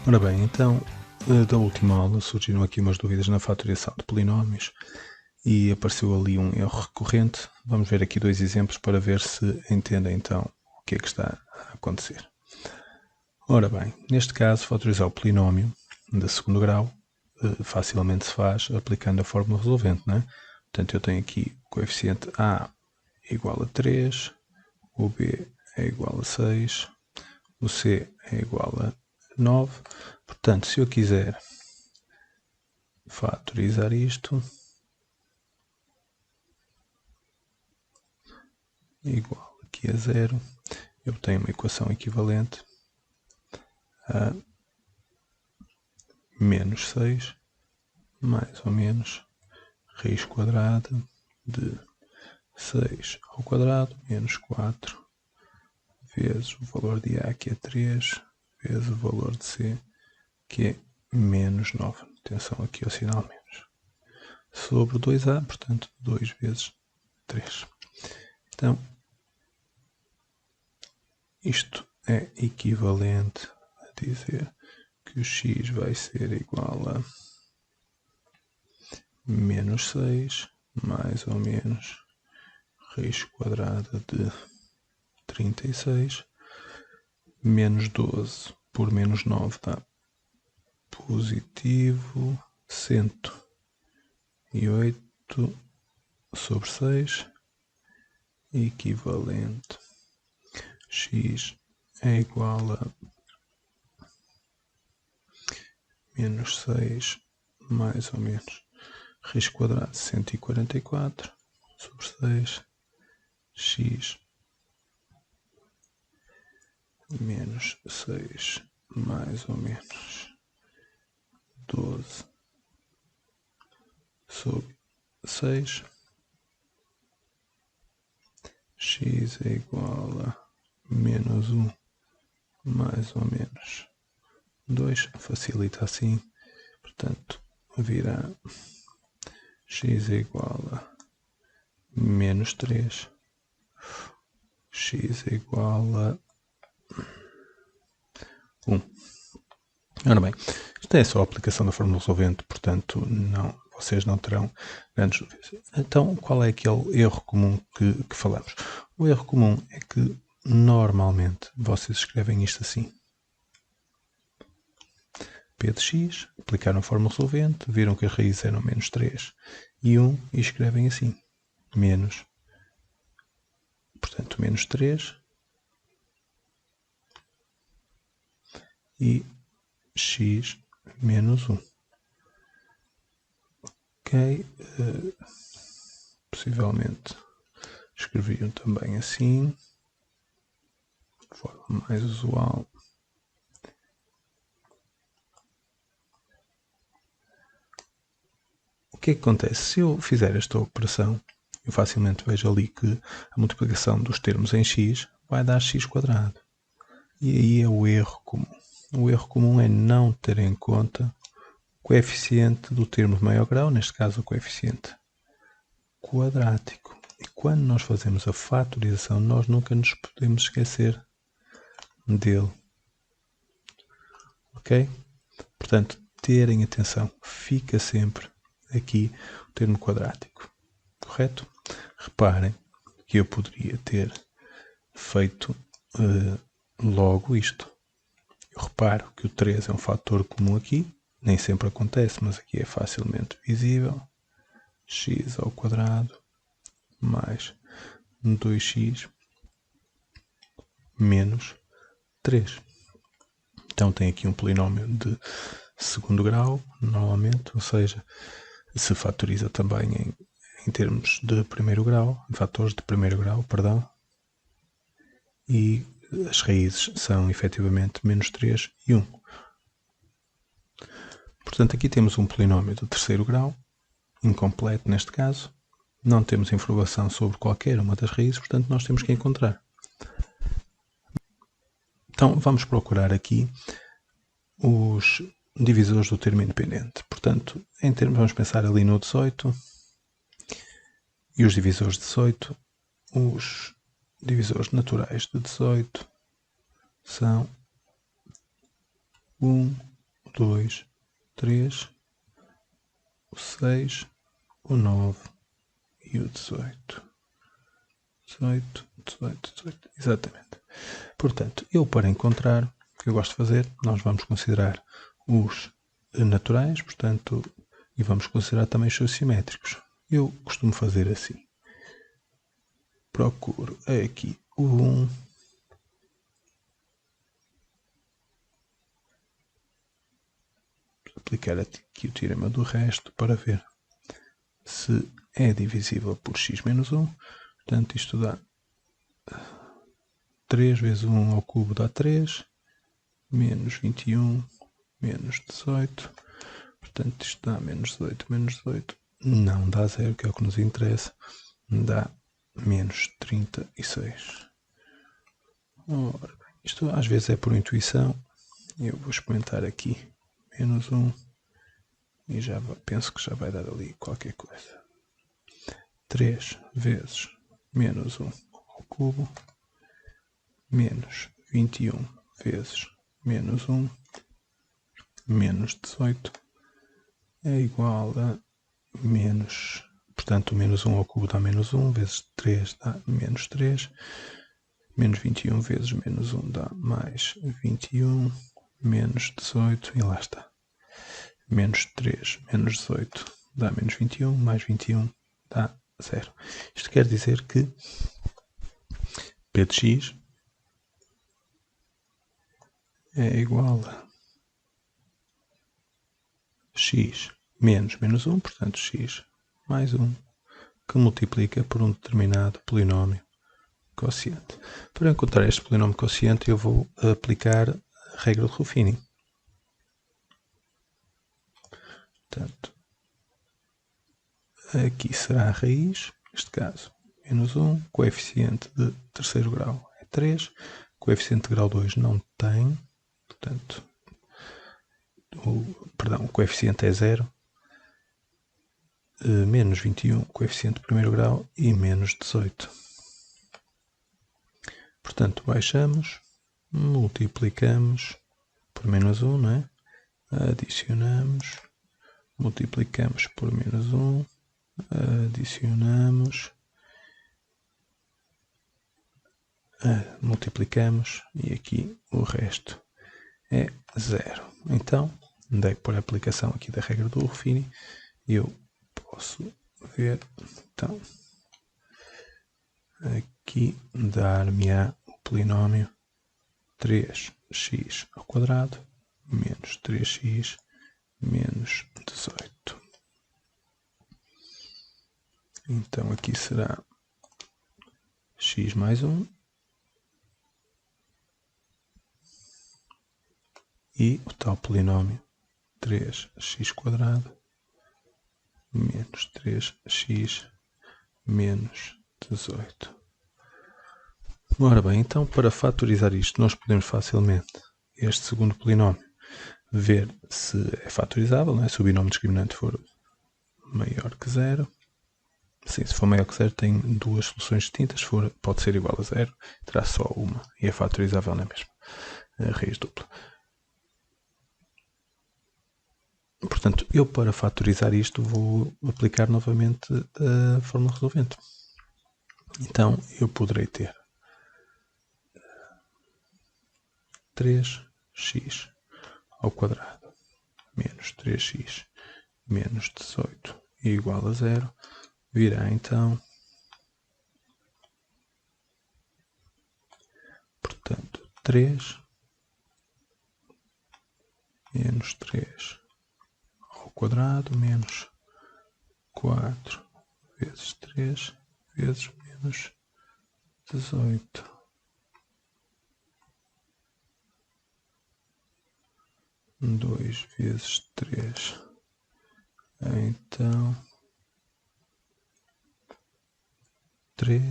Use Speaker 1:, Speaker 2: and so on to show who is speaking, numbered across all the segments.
Speaker 1: Ora bem, então, da última aula surgiram aqui umas dúvidas na fatorização de polinómios e apareceu ali um erro recorrente. Vamos ver aqui dois exemplos para ver se entendem então o que é que está a acontecer. Ora bem, neste caso, fatorizar o polinómio de segundo grau facilmente se faz aplicando a fórmula resolvente, não é? Portanto, eu tenho aqui o coeficiente A igual a 3, o B é igual a 6, o C é igual a 9. Portanto, se eu quiser fatorizar isto, igual aqui a 0, eu tenho uma equação equivalente a menos 6 mais ou menos raiz quadrada de 6 ao quadrado menos 4 vezes o valor de A, que é 3, vezes o valor de C, que é menos 9. Atenção aqui ao sinal menos. Sobre 2A, portanto, 2 vezes 3. Então, isto é equivalente a dizer que o x vai ser igual a menos 6 mais ou menos raiz quadrada de 36 menos 12 por menos 9 dá positivo 108 sobre 6 equivalente x é igual a menos 6 mais ou menos raiz quadrada de 144 sobre 6 x menos 6 mais ou menos 12 sobre 6 x é igual a menos 1 mais ou menos 2, facilita assim, portanto virá x é igual a menos 3, x é igual a 1. Ora bem, isto é só a aplicação da fórmula resolvente, portanto vocês não terão grandes dúvidas. Então, qual é aquele erro comum que falamos? O erro comum é que normalmente vocês escrevem isto assim. P de x, aplicaram a fórmula resolvente, viram que as raízes eram menos 3 e 1 e escrevem assim. Menos, portanto, menos 3 e x menos 1. Ok, possivelmente escreviam também assim, de forma mais usual. O que é que acontece? Se eu fizer esta operação, eu facilmente vejo ali que a multiplicação dos termos em x vai dar x quadrado. E aí é o erro comum. O erro comum é não ter em conta o coeficiente do termo de maior grau, neste caso o coeficiente quadrático. E quando nós fazemos a fatorização, nós nunca nos podemos esquecer dele. Ok? Portanto, terem atenção, fica sempre aqui o termo quadrático. Correto? Reparem que eu poderia ter feito logo isto. Eu reparo que o 3 é um fator comum aqui, nem sempre acontece, mas aqui é facilmente visível. X ao quadrado mais 2x menos 3. Então tem aqui um polinómio de segundo grau, normalmente, ou seja, se fatoriza também em termos de primeiro grau, em fatores de primeiro grau, perdão, e as raízes são efetivamente menos 3 e 1. Portanto, aqui temos um polinómio de terceiro grau, incompleto neste caso, não temos informação sobre qualquer uma das raízes, portanto nós temos que encontrar. Então vamos procurar aqui os divisores do termo independente. Portanto, em termos, vamos pensar ali no 18 e os divisores de 18, os divisores naturais de 18 são 1 o 2, 3, o 6, o 9 e o 18. 18, 18, 18, exatamente. Portanto, eu para encontrar, o que eu gosto de fazer, nós vamos considerar os naturais, portanto, e vamos considerar também os seus simétricos. Eu costumo fazer assim. Procuro aqui o 1. Aplicar aqui o teorema do resto para ver se é divisível por x menos 1. Portanto, isto dá 3 vezes 1 ao cubo dá 3, menos 21, menos 18. Portanto, isto dá menos 18, menos 18. Não dá 0, que é o que nos interessa. Dá menos 36. Ora, isto às vezes é por intuição. Eu vou experimentar aqui. Menos 1. E já penso que já vai dar ali qualquer coisa. 3 vezes menos 1 ao cubo, menos 21 vezes menos 1, menos 18, é igual a menos, portanto, menos 1 ao cubo dá menos 1, vezes 3 dá menos 3, menos 21 vezes menos 1 dá mais 21, menos 18, e lá está. Menos 3 menos 18 dá menos 21, mais 21 dá 0. Isto quer dizer que P de x é igual a x menos menos 1, portanto x mais 1, que multiplica por um determinado polinómio quociente. Para encontrar este polinómio quociente eu vou aplicar a regra de Ruffini. Portanto, aqui será a raiz, neste caso, menos 1, coeficiente de terceiro grau é 3, coeficiente de grau 2 não tem, portanto, o coeficiente é 0, menos 21, coeficiente de primeiro grau, e menos 18. Portanto, baixamos, multiplicamos por menos 1, não é? Adicionamos, multiplicamos por menos 1, adicionamos, multiplicamos, e aqui o resto é 0. Então, por aplicação aqui da regra do Ruffini, eu posso ver, então, aqui dar-me-á o polinómio 3x ao quadrado menos 3x menos 18. Então aqui será x mais 1 e o tal polinómio 3x quadrado menos 3x menos 18. Ora bem, então para fatorizar isto nós podemos facilmente este segundo polinómio ver se é fatorizável, não é? Se o binómio discriminante for maior que 0. Sim, se for maior que 0 tem duas soluções distintas, pode ser igual a 0, terá só uma e é fatorizável na mesma, a raiz dupla. Portanto, eu para fatorizar isto vou aplicar novamente a fórmula resolvente. Então, eu poderei ter 3x ao quadrado menos 3x menos 18 igual a 0, virá então, portanto, 3 menos 3 ao quadrado menos 4 vezes 3 vezes menos 18. 2 vezes 3. Então, 3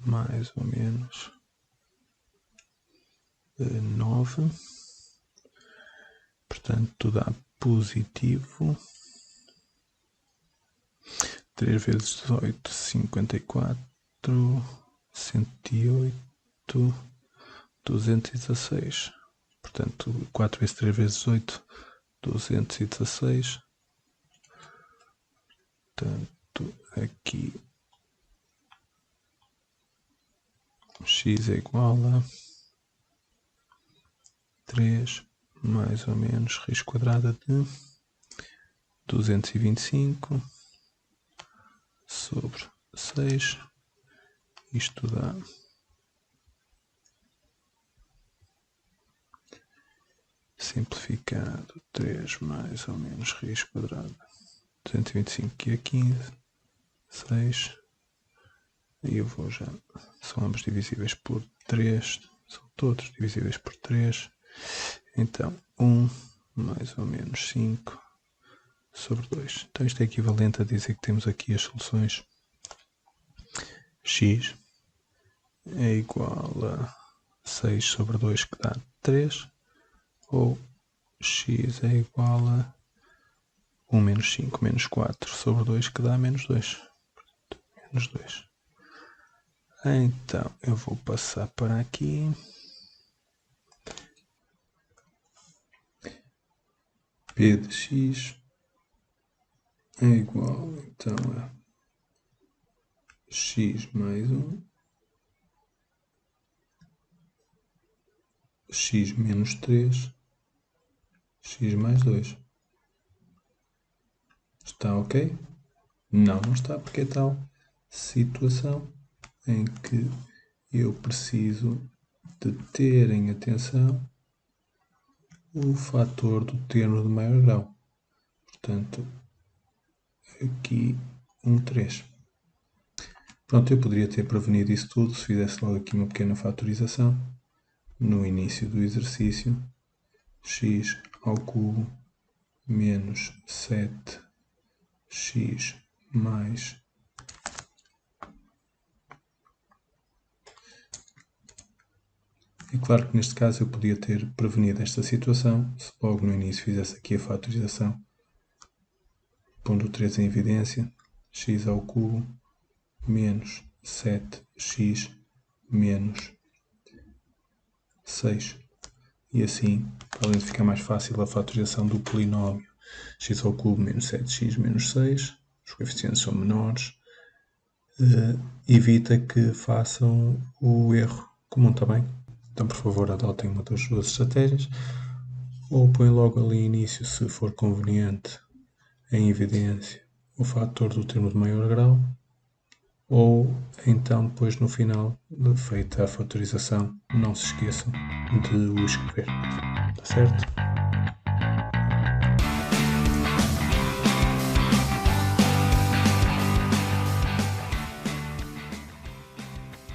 Speaker 1: mais ou menos 9. Portanto, dá positivo. 3 vezes 18, 54. 108. 216. Portanto, 4 vezes 3 vezes 8 216. Portanto, aqui x é igual a 3 mais ou menos raiz quadrada de 225 sobre 6. Isto dá simplificado 3 mais ou menos raiz quadrada 225 que é 15, 6. Aí eu vou já, são ambos divisíveis por 3, são todos divisíveis por 3. Então 1 mais ou menos 5 sobre 2. Então isto é equivalente a dizer que temos aqui as soluções x é igual a 6 sobre 2 que dá 3, ou x é igual a 1 menos 5 menos 4 sobre 2 que dá menos 2. Portanto, menos 2. Então eu vou passar para aqui. P de x é igual então a x mais 1, x menos 3, x mais 2. Está ok? Não, não está, porque é tal situação em que eu preciso de ter em atenção o fator do termo de maior grau. Portanto, aqui 3. Pronto, eu poderia ter prevenido isso tudo se fizesse logo aqui uma pequena fatorização. No início do exercício, x ao cubo menos 7x mais é claro que neste caso eu podia ter prevenido esta situação se logo no início fizesse aqui a fatorização, pondo o 3 em evidência, x ao cubo menos 7x menos 6. E assim, além de ficar mais fácil a fatorização do polinómio x ao cubo menos 7x menos 6, os coeficientes são menores, evita que façam o erro comum também. Então, por favor, adotem uma das duas estratégias, ou põe logo ali início, se for conveniente, em evidência o fator do termo de maior grau, ou então depois no final, feita a fatorização, não se esqueçam de o escrever. Está certo?